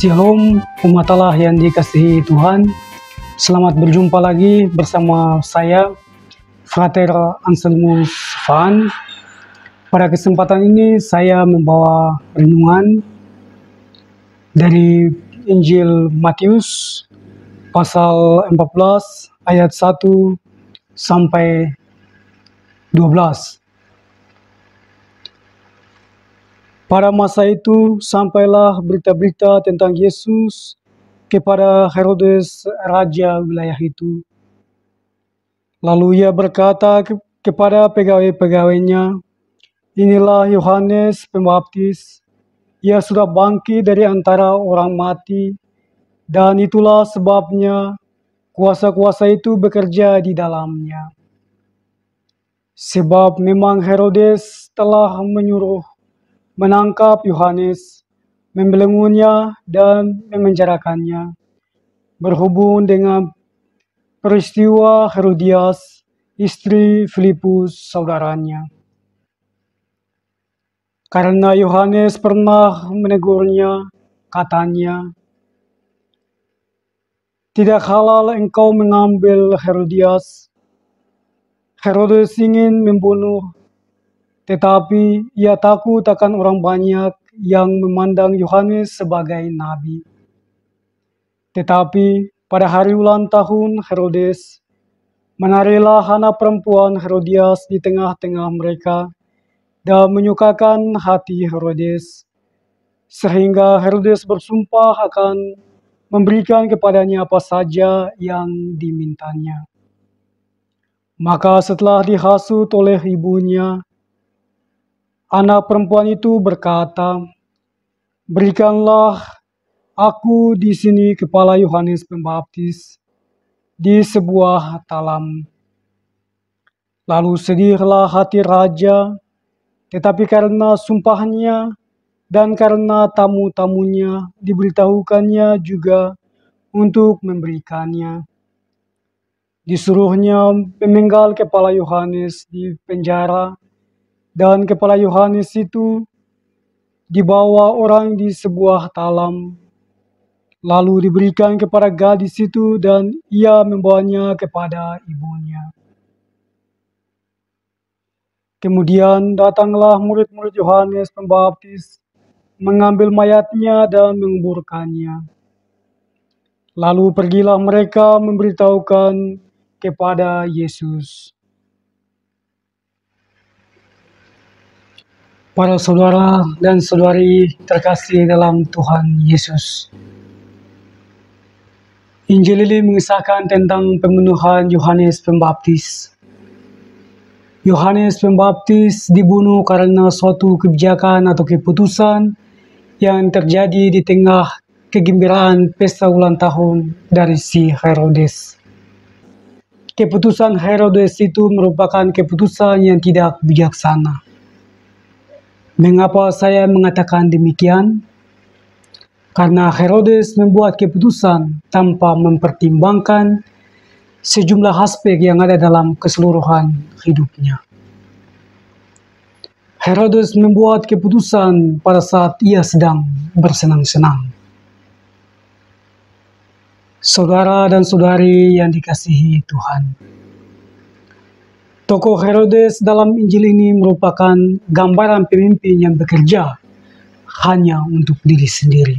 Shalom, umat Allah yang dikasihi Tuhan. Selamat berjumpa lagi bersama saya, Frater Anselmus Van. Pada kesempatan ini saya membawa renungan dari Injil Matius pasal 14 ayat 1 sampai 12. Pada masa itu, sampailah berita-berita tentang Yesus kepada Herodes, raja wilayah itu. Lalu ia berkata kepada pegawai-pegawainya, "Inilah Yohanes Pembaptis. Ia sudah bangkit dari antara orang mati, dan itulah sebabnya kuasa-kuasa itu bekerja di dalamnya. Sebab memang Herodes telah menyuruh menangkap Yohanes, membelenggunya dan memenjarakannya, berhubung dengan peristiwa Herodias, istri Filipus saudaranya. Karena Yohanes pernah menegurnya, katanya, 'Tidak halal engkau mengambil Herodias.' Herodes ingin membunuh, tetapi ia takut akan orang banyak yang memandang Yohanes sebagai nabi. Tetapi pada hari ulang tahun Herodes, menarilah anak perempuan Herodias di tengah-tengah mereka dan menyukakan hati Herodes, sehingga Herodes bersumpah akan memberikan kepadanya apa saja yang dimintanya. Maka setelah dihasut oleh ibunya, anak perempuan itu berkata, 'Berikanlah aku di sini kepala Yohanes Pembaptis di sebuah talam.' Lalu sedihlah hati raja, tetapi karena sumpahnya dan karena tamu-tamunya diberitahukannya juga untuk memberikannya. Disuruhnya memenggal kepala Yohanes di penjara, dan kepala Yohanes itu dibawa orang di sebuah talam, lalu diberikan kepada gadis itu dan ia membawanya kepada ibunya. Kemudian datanglah murid-murid Yohanes Pembaptis, mengambil mayatnya dan menguburkannya. Lalu pergilah mereka memberitahukan kepada Yesus." Para saudara dan saudari terkasih dalam Tuhan Yesus, Injil ini mengisahkan tentang pembunuhan Yohanes Pembaptis. Yohanes Pembaptis dibunuh karena suatu kebijakan atau keputusan yang terjadi di tengah kegembiraan pesta ulang tahun dari si Herodes. Keputusan Herodes itu merupakan keputusan yang tidak bijaksana. Mengapa saya mengatakan demikian? Karena Herodes membuat keputusan tanpa mempertimbangkan sejumlah aspek yang ada dalam keseluruhan hidupnya. Herodes membuat keputusan pada saat ia sedang bersenang-senang. Saudara dan saudari yang dikasihi Tuhan, tokoh Herodes dalam Injil ini merupakan gambaran pemimpin yang bekerja hanya untuk diri sendiri.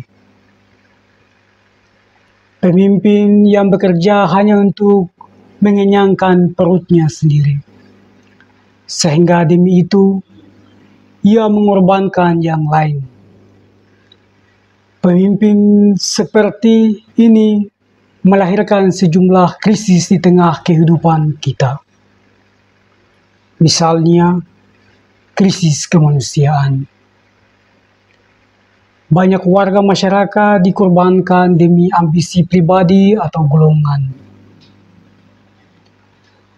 Pemimpin yang bekerja hanya untuk mengenyangkan perutnya sendiri. Sehingga demi itu, ia mengorbankan yang lain. Pemimpin seperti ini melahirkan sejumlah krisis di tengah kehidupan kita. Misalnya, krisis kemanusiaan. Banyak warga masyarakat dikorbankan demi ambisi pribadi atau golongan.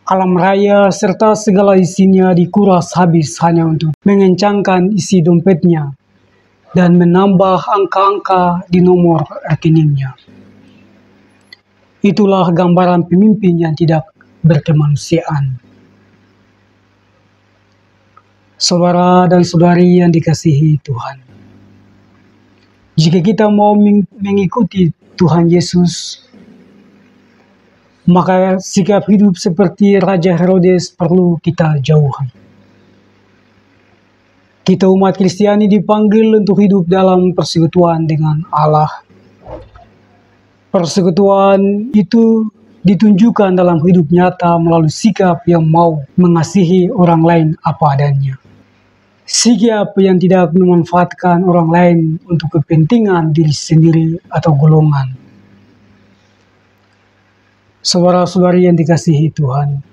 Alam raya serta segala isinya dikuras habis hanya untuk mengencangkan isi dompetnya dan menambah angka-angka di nomor rekeningnya. Itulah gambaran pemimpin yang tidak berkemanusiaan. Saudara dan saudari yang dikasihi Tuhan, Jika kita mau mengikuti Tuhan Yesus, maka sikap hidup seperti Raja Herodes perlu kita jauhi. Kita umat Kristiani dipanggil untuk hidup dalam persekutuan dengan Allah. Persekutuan itu ditunjukkan dalam hidup nyata melalui sikap yang mau mengasihi orang lain apa adanya. Sikap yang tidak memanfaatkan orang lain untuk kepentingan diri sendiri atau golongan. Saudara-saudari yang dikasihi Tuhan,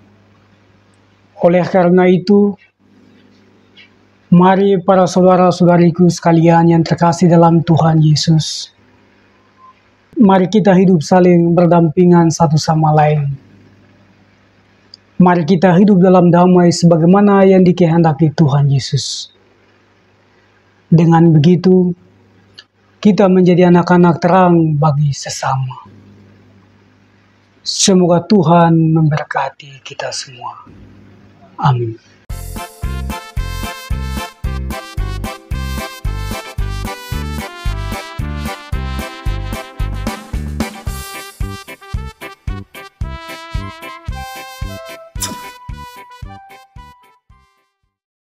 oleh karena itu, mari para saudara-saudariku sekalian yang terkasih dalam Tuhan Yesus, mari kita hidup saling berdampingan satu sama lain. Mari kita hidup dalam damai sebagaimana yang dikehendaki Tuhan Yesus. Dengan begitu, kita menjadi anak-anak terang bagi sesama. Semoga Tuhan memberkati kita semua. Amin.